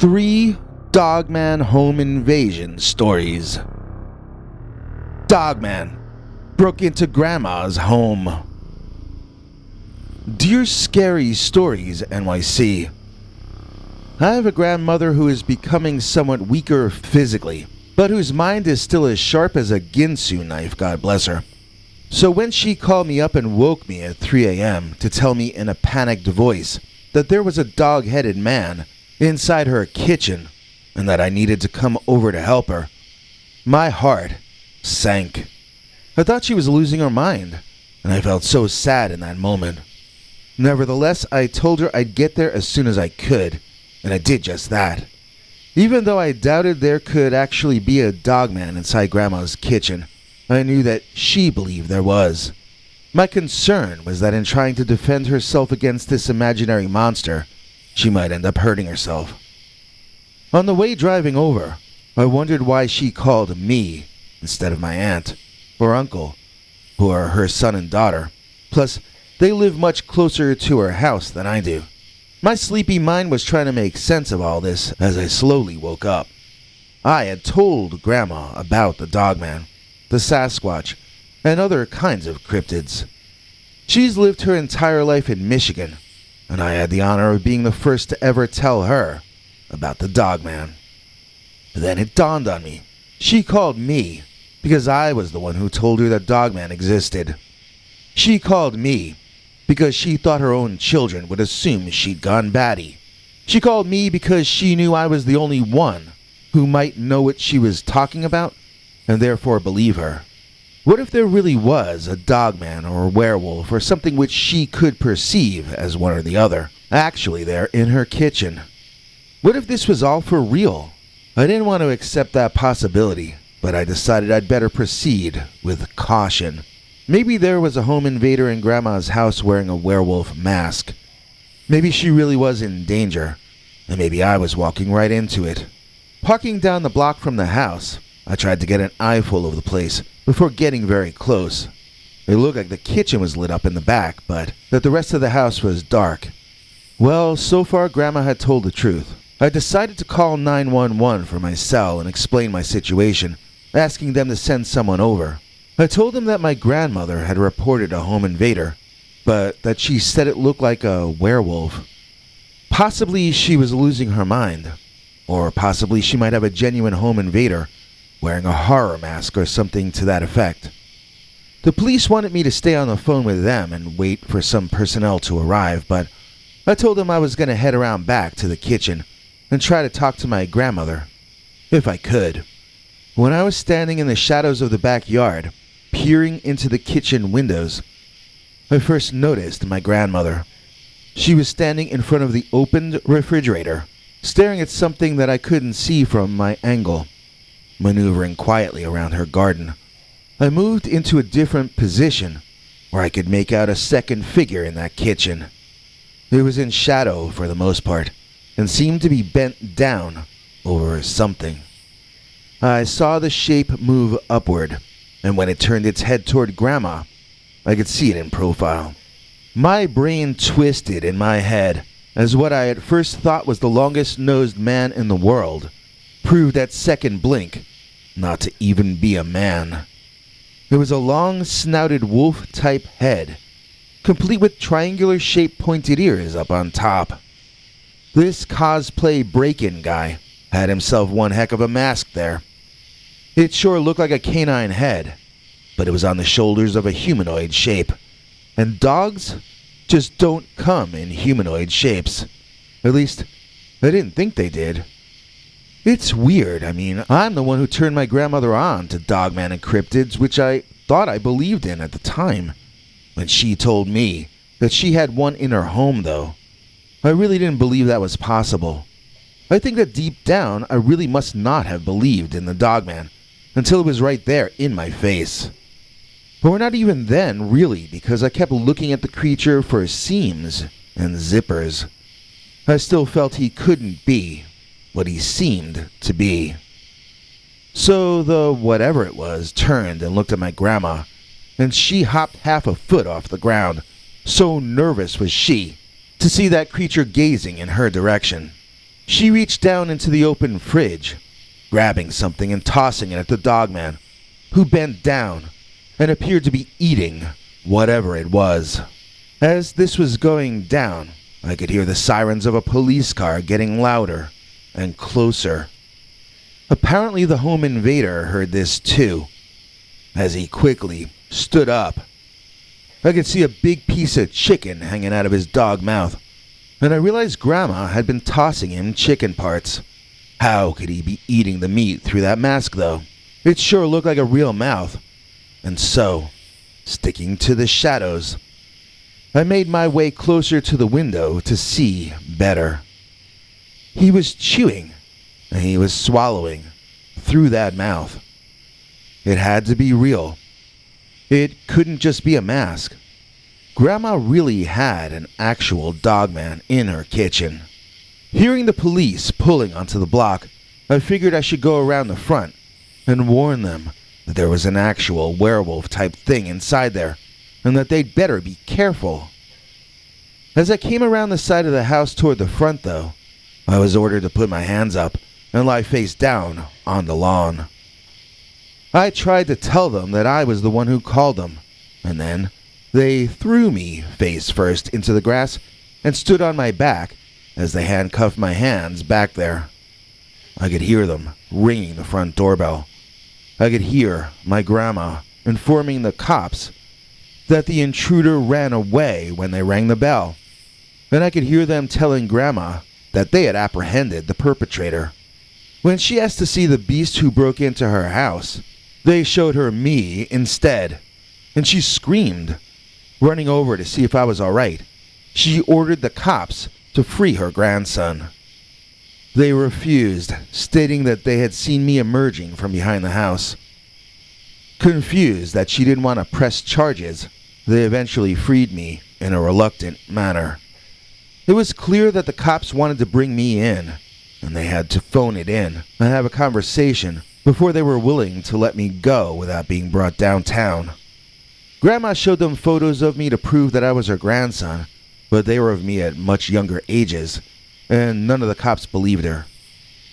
3 Dogman home invasion stories. Dogman broke into Grandma's home. Dear Scary Stories NYC. I have a grandmother who is becoming somewhat weaker physically, but whose mind is still as sharp as a Ginsu knife, God bless her. So when she called me up and woke me at 3 a.m. to tell me in a panicked voice that there was a dog-headed man inside her kitchen and that I needed to come over to help her, my heart sank. I thought she was losing her mind, and I felt so sad in that moment. Nevertheless, I told her I'd get there as soon as I could, and I did just that. Even though I doubted there could actually be a dogman inside Grandma's kitchen, I knew that she believed there was. My concern was that in trying to defend herself against this imaginary monster, she might end up hurting herself. On the way driving over, I wondered why she called me instead of my aunt or uncle, who are her son and daughter. Plus, they live much closer to her house than I do. My sleepy mind was trying to make sense of all this as I slowly woke up. I had told Grandma about the Dogman, the Sasquatch, and other kinds of cryptids. She's lived her entire life in Michigan, and I had the honor of being the first to ever tell her about the Dogman. Then it dawned on me. She called me because I was the one who told her that Dogman existed. She called me because she thought her own children would assume she'd gone batty. She called me because she knew I was the only one who might know what she was talking about and therefore believe her. What if there really was a dogman or a werewolf or something which she could perceive as one or the other, actually there in her kitchen? What if this was all for real? I didn't want to accept that possibility, but I decided I'd better proceed with caution. Maybe there was a home invader in Grandma's house wearing a werewolf mask. Maybe she really was in danger, and maybe I was walking right into it. Parking down the block from the house, I tried to get an eyeful of the place before getting very close. It looked like the kitchen was lit up in the back, but that the rest of the house was dark. Well, so far Grandma had told the truth. I decided to call 911 for my cell and explain my situation, asking them to send someone over. I told them that my grandmother had reported a home invader, but that she said it looked like a werewolf. Possibly she was losing her mind, or possibly she might have a genuine home invader wearing a horror mask or something to that effect. The police wanted me to stay on the phone with them and wait for some personnel to arrive, but I told them I was going to head around back to the kitchen and try to talk to my grandmother, if I could. When I was standing in the shadows of the backyard, peering into the kitchen windows, I first noticed my grandmother. She was standing in front of the opened refrigerator, staring at something that I couldn't see from my angle. Maneuvering quietly around her garden, I moved into a different position where I could make out a second figure in that kitchen. It was in shadow for the most part, and seemed to be bent down over something. I saw the shape move upward, and when it turned its head toward Grandma, I could see it in profile. My brain twisted in my head as what I at first thought was the longest-nosed man in the world proved at second blink not to even be a man. It was a long-snouted wolf-type head, complete with triangular-shaped pointed ears up on top. This cosplay break-in guy had himself one heck of a mask there. It sure looked like a canine head, but it was on the shoulders of a humanoid shape. And dogs just don't come in humanoid shapes. At least, I didn't think they did. It's weird. I mean, I'm the one who turned my grandmother on to Dogman and cryptids, which I thought I believed in at the time. When she told me that she had one in her home, though, I really didn't believe that was possible. I think that deep down, I really must not have believed in the Dogman until it was right there in my face. Or not even then, really, because I kept looking at the creature for seams and zippers. I still felt he couldn't be what he seemed to be. So the whatever it was turned and looked at my grandma, and she hopped half a foot off the ground. So nervous was she to see that creature gazing in her direction. She reached down into the open fridge, grabbing something and tossing it at the Dogman, who bent down and appeared to be eating whatever it was. As this was going down, I could hear the sirens of a police car getting louder and closer. Apparently the home invader heard this too, as he quickly stood up. I could see a big piece of chicken hanging out of his dog mouth, and I realized Grandma had been tossing him chicken parts. How could he be eating the meat through that mask, though? It sure looked like a real mouth. And so, sticking to the shadows, I made my way closer to the window to see better. He was chewing, and he was swallowing through that mouth. It had to be real. It couldn't just be a mask. Grandma really had an actual Dogman in her kitchen. Hearing the police pulling onto the block, I figured I should go around the front and warn them that there was an actual werewolf type thing inside there, and that they'd better be careful. As I came around the side of the house toward the front, though, I was ordered to put my hands up and lie face down on the lawn. I tried to tell them that I was the one who called them, and then they threw me face first into the grass and stood on my back as they handcuffed my hands back there. I could hear them ringing the front doorbell. I could hear my grandma informing the cops that the intruder ran away when they rang the bell, and I could hear them telling Grandma that they had apprehended the perpetrator. When she asked to see the beast who broke into her house, they showed her me instead, and she screamed, running over to see if I was all right. She ordered the cops to free her grandson. They refused, stating that they had seen me emerging from behind the house. Confused that she didn't want to press charges, they eventually freed me in a reluctant manner. It was clear that the cops wanted to bring me in, and they had to phone it in and have a conversation before they were willing to let me go without being brought downtown. Grandma showed them photos of me to prove that I was her grandson, but they were of me at much younger ages, and none of the cops believed her.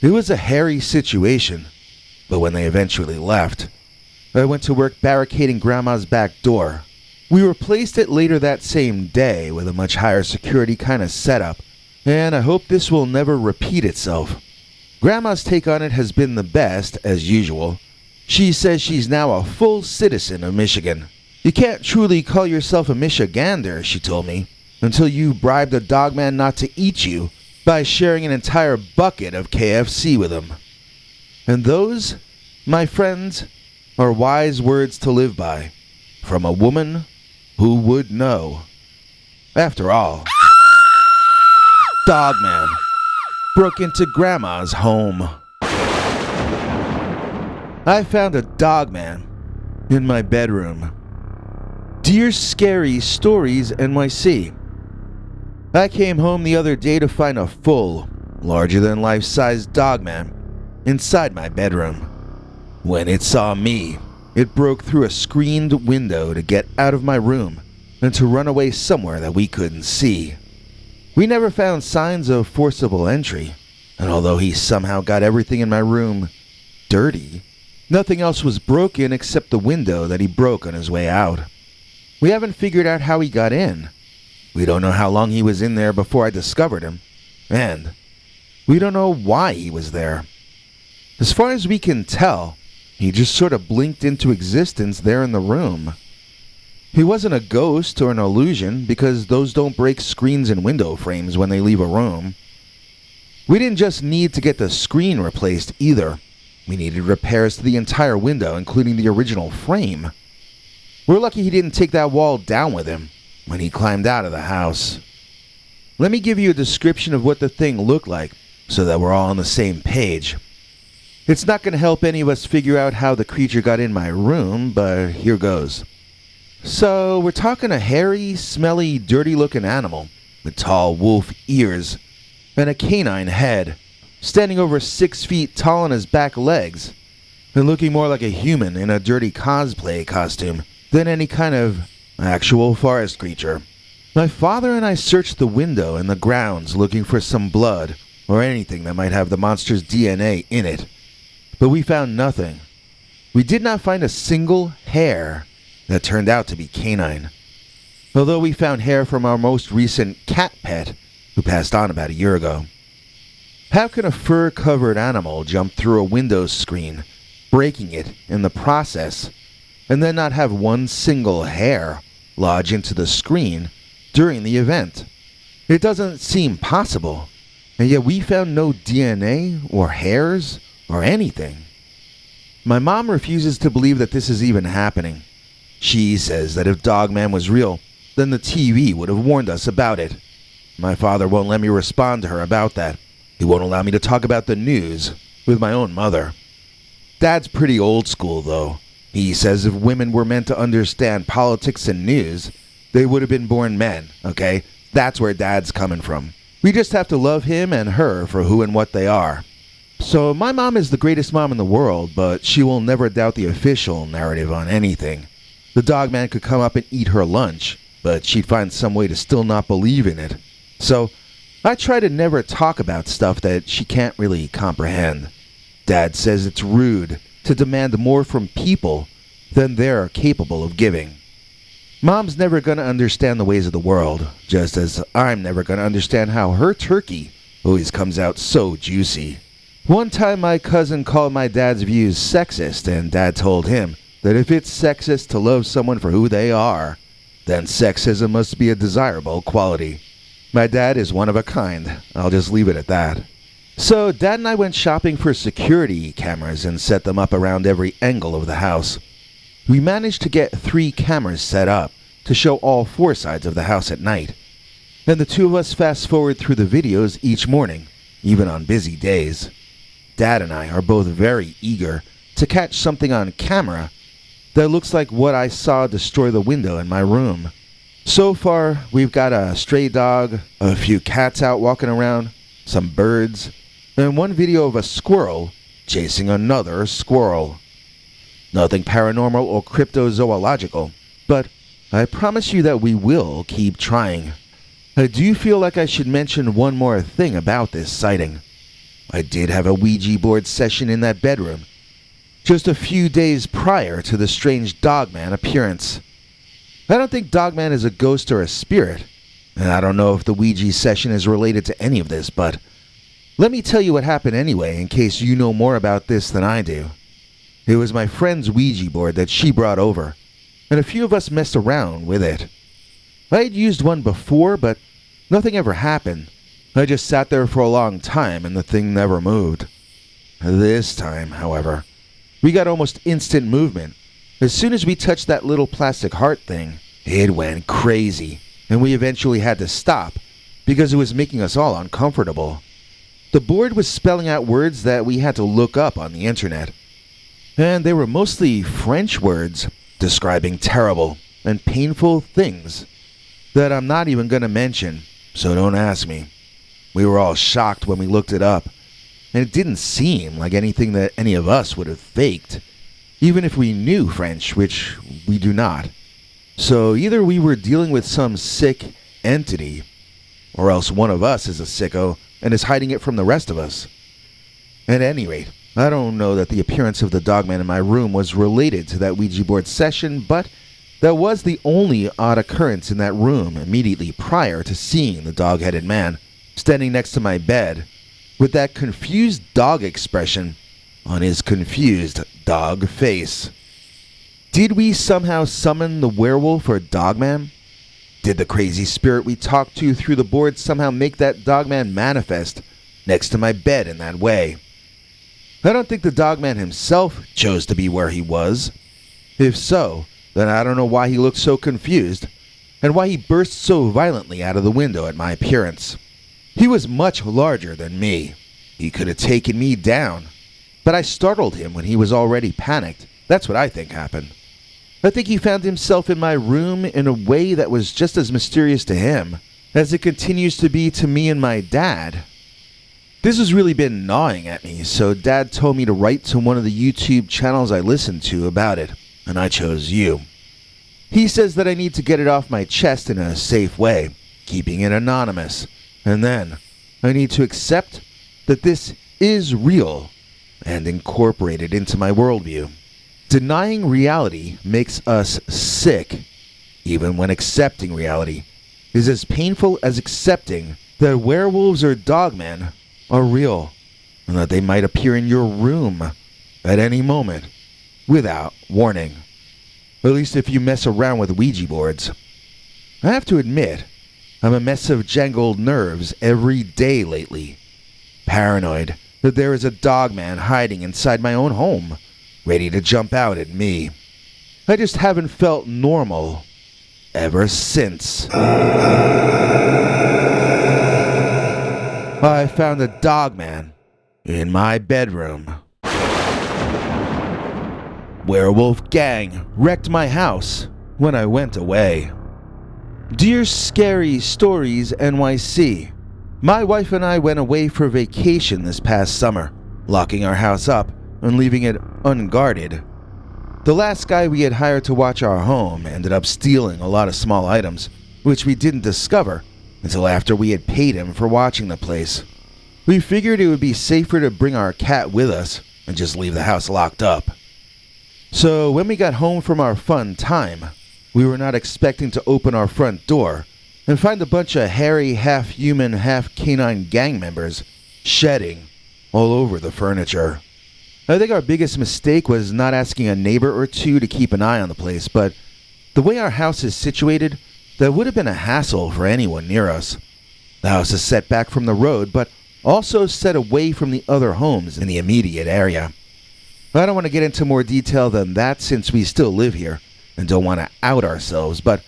It was a hairy situation, but when they eventually left, I went to work barricading Grandma's back door. We replaced it later that same day with a much higher security kind of setup, and I hope this will never repeat itself. Grandma's take on it has been the best, as usual. She says she's now a full citizen of Michigan. You can't truly call yourself a Michigander, she told me, until you bribed a Dogman not to eat you by sharing an entire bucket of KFC with him. And those, my friends, are wise words to live by, from a woman who would know. After all, Dogman broke into Grandma's home. I found a Dogman in my bedroom. Dear Scary Stories NYC. I came home the other day to find a full, larger-than-life-size Dogman inside my bedroom. When it saw me, it broke through a screened window to get out of my room and to run away somewhere that we couldn't see. We never found signs of forcible entry, and although he somehow got everything in my room dirty, nothing else was broken except the window that he broke on his way out. We haven't figured out how he got in. We don't know how long he was in there before I discovered him, and we don't know why he was there. As far as we can tell, he just sort of blinked into existence there in the room. He wasn't a ghost or an illusion because those don't break screens and window frames when they leave a room. We didn't just need to get the screen replaced either. We needed repairs to the entire window, including the original frame. We're lucky he didn't take that wall down with him when he climbed out of the house. Let me give you a description of what the thing looked like so that we're all on the same page. It's not going to help any of us figure out how the creature got in my room, but here goes. So, we're talking a hairy, smelly, dirty-looking animal with tall wolf ears and a canine head, standing over 6 feet tall on his back legs, and looking more like a human in a dirty cosplay costume than any kind of actual forest creature. My father and I searched the window and the grounds looking for some blood or anything that might have the monster's DNA in it. But we found nothing. We did not find a single hair that turned out to be canine. Although we found hair from our most recent cat pet, who passed on about a year ago. How can a fur-covered animal jump through a window screen, breaking it in the process, and then not have one single hair lodge into the screen during the event? It doesn't seem possible, and yet we found no DNA or hairs or anything. My mom refuses to believe that this is even happening. She says that if Dogman was real, then the TV would have warned us about it. My father won't let me respond to her about that. He won't allow me to talk about the news with my own mother. Dad's pretty old school, though. He says if women were meant to understand politics and news, they would have been born men, okay? That's where Dad's coming from. We just have to love him and her for who and what they are. So my mom is the greatest mom in the world, but she will never doubt the official narrative on anything. The Dogman could come up and eat her lunch, but she'd find some way to still not believe in it. So I try to never talk about stuff that she can't really comprehend. Dad says it's rude to demand more from people than they're capable of giving. Mom's never going to understand the ways of the world, just as I'm never going to understand how her turkey always comes out so juicy. One time my cousin called my dad's views sexist, and Dad told him that if it's sexist to love someone for who they are, then sexism must be a desirable quality. My dad is one of a kind. I'll just leave it at that. So Dad and I went shopping for security cameras and set them up around every angle of the house. We managed to get 3 cameras set up to show all 4 sides of the house at night. Then the two of us fast forward through the videos each morning, even on busy days. Dad and I are both very eager to catch something on camera that looks like what I saw destroy the window in my room. So far, we've got a stray dog, a few cats out walking around, some birds, and one video of a squirrel chasing another squirrel. Nothing paranormal or cryptozoological, but I promise you that we will keep trying. I do feel like I should mention one more thing about this sighting. I did have a Ouija board session in that bedroom, just a few days prior to the strange Dogman appearance. I don't think Dogman is a ghost or a spirit, and I don't know if the Ouija session is related to any of this, but let me tell you what happened anyway, in case you know more about this than I do. It was my friend's Ouija board that she brought over, and a few of us messed around with it. I had used one before, but nothing ever happened. I just sat there for a long time, and the thing never moved. This time, however, we got almost instant movement. As soon as we touched that little plastic heart thing, it went crazy, and we eventually had to stop because it was making us all uncomfortable. The board was spelling out words that we had to look up on the internet, and they were mostly French words describing terrible and painful things that I'm not even going to mention, so don't ask me. We were all shocked when we looked it up, and it didn't seem like anything that any of us would have faked, even if we knew French, which we do not. So either we were dealing with some sick entity, or else one of us is a sicko and is hiding it from the rest of us. At any rate, I don't know that the appearance of the Dogman in my room was related to that Ouija board session, but that was the only odd occurrence in that room immediately prior to seeing the dog-headed man standing next to my bed with that confused dog expression on his confused dog face. Did we somehow summon the werewolf or Dogman? Did the crazy spirit we talked to through the board somehow make that Dogman manifest next to my bed in that way? I don't think the Dogman himself chose to be where he was. If so, then I don't know why he looked so confused, and why he burst so violently out of the window at my appearance. He was much larger than me. He could have taken me down, but I startled him when he was already panicked. That's what I think happened. I think he found himself in my room in a way that was just as mysterious to him as it continues to be to me and my dad. This has really been gnawing at me, so Dad told me to write to one of the YouTube channels I listen to about it, and I chose you. He says that I need to get it off my chest in a safe way, keeping it anonymous, and then I need to accept that this is real and incorporated into my worldview. Denying reality makes us sick, even when accepting reality is as painful as accepting that werewolves or dogmen are real and that they might appear in your room at any moment without warning. At least if you mess around with Ouija boards. I have to admit, I'm a mess of jangled nerves every day lately. Paranoid that there is a dogman hiding inside my own home, ready to jump out at me. I just haven't felt normal ever since. I found a dogman in my bedroom. Werewolf gang wrecked my house when I went away. Dear Scary Stories NYC, my wife and I went away for vacation this past summer, locking our house up and leaving it unguarded. The last guy we had hired to watch our home ended up stealing a lot of small items, which we didn't discover until after we had paid him for watching the place. We figured it would be safer to bring our cat with us and just leave the house locked up. So when we got home from our fun time, we were not expecting to open our front door and find a bunch of hairy, half-human, half-canine gang members shedding all over the furniture. I think our biggest mistake was not asking a neighbor or two to keep an eye on the place, but the way our house is situated, that would have been a hassle for anyone near us. The house is set back from the road, but also set away from the other homes in the immediate area. I don't want to get into more detail than that since we still live here and don't want to out ourselves, but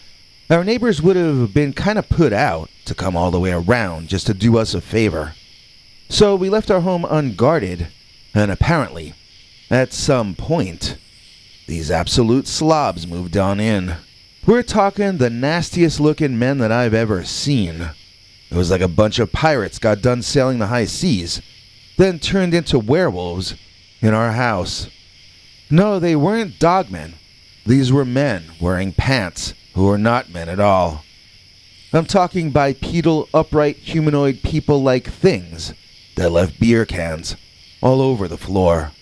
our neighbors would have been kind of put out to come all the way around just to do us a favor. So we left our home unguarded, and apparently, at some point, these absolute slobs moved on in. We're talking the nastiest looking men that I've ever seen. It was like a bunch of pirates got done sailing the high seas, then turned into werewolves in our house. No, they weren't dogmen. These were men wearing pants who were not men at all. I'm talking bipedal, upright, humanoid people-like things that left beer cans all over the floor.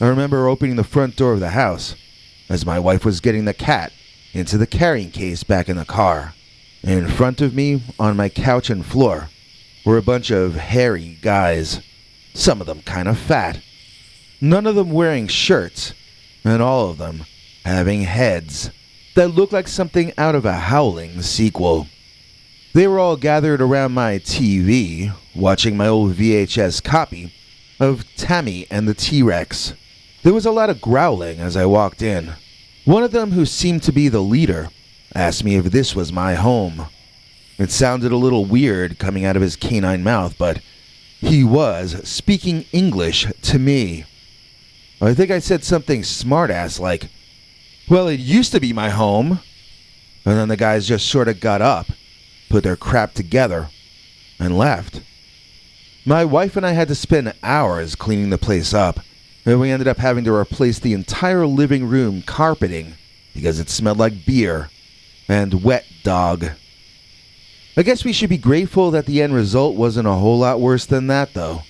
I remember opening the front door of the house as my wife was getting the cat into the carrying case back in the car. In front of me, on my couch and floor, were a bunch of hairy guys, some of them kind of fat, none of them wearing shirts, and all of them having heads that looked like something out of a Howling sequel. They were all gathered around my TV, watching my old VHS copy of Tammy and the T-Rex. There was a lot of growling as I walked in. One of them, who seemed to be the leader, asked me if this was my home. It sounded a little weird coming out of his canine mouth, but he was speaking English to me. I think I said something smartass like, "Well, it used to be my home." And then the guys just sort of got up, put their crap together, and left. My wife and I had to spend hours cleaning the place up, and we ended up having to replace the entire living room carpeting because it smelled like beer and wet dog. I guess we should be grateful that the end result wasn't a whole lot worse than that, though.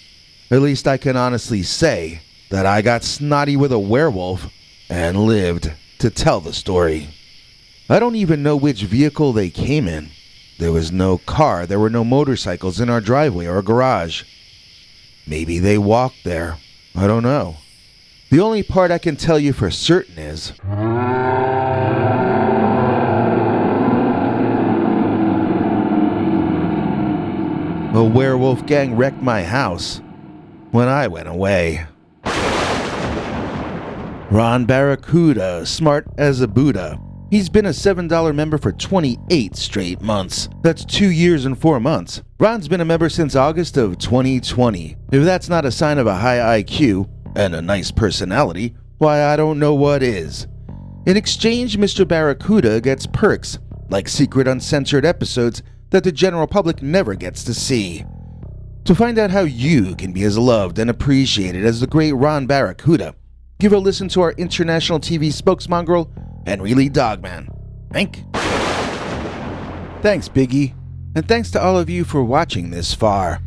At least I can honestly say that I got snotty with a werewolf and lived to tell the story. I don't even know which vehicle they came in. There was no car, there were no motorcycles in our driveway or garage. Maybe they walked there. I don't know. The only part I can tell you for certain is a werewolf gang wrecked my house when I went away. Ron Barracuda, smart as a Buddha. He's been a $7 member for 28 straight months. That's 2 years and 4 months. Ron's been a member since August of 2020. If that's not a sign of a high IQ and a nice personality, why, I don't know what is. In exchange, Mr. Barracuda gets perks, like secret uncensored episodes that the general public never gets to see. To find out how you can be as loved and appreciated as the great Ron Barracuda, give a listen to our international TV spokesmongrel, Henry Lee Dogman. Thanks, Biggie. And thanks to all of you for watching this far.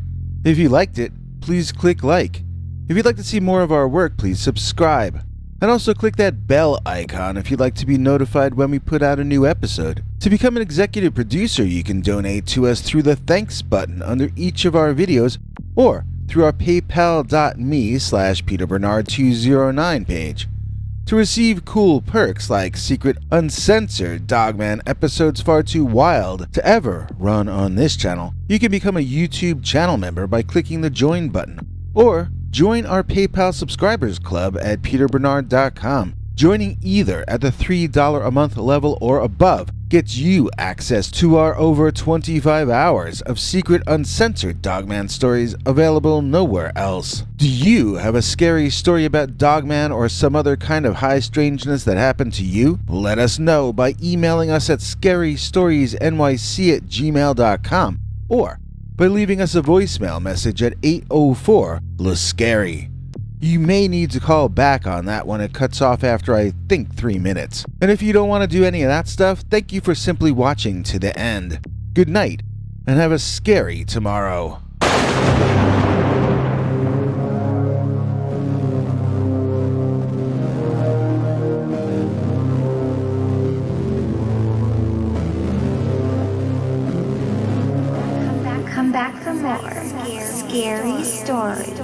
If you liked it, please click like. If you'd like to see more of our work, please subscribe. And also click that bell icon if you'd like to be notified when we put out a new episode. To become an executive producer, you can donate to us through the thanks button under each of our videos or through our paypal.me/PeterBernard209 page. To receive cool perks like secret uncensored Dogman episodes far too wild to ever run on this channel, you can become a YouTube channel member by clicking the join button, or join our PayPal subscribers club at peterbernard.com. Joining either at the $3 a month level or above gets you access to our over 25 hours of secret uncensored Dogman stories available nowhere else. Do you have a scary story about Dogman or some other kind of high strangeness that happened to you? Let us know by emailing us at scarystoriesnyc@gmail.com or by leaving us a voicemail message at 804-LA-SCARY. You may need to call back on that one. It cuts off after, I think, 3 minutes. And if you don't want to do any of that stuff, thank you for simply watching to the end. Good night, and have a scary tomorrow. Come back for more scary stories.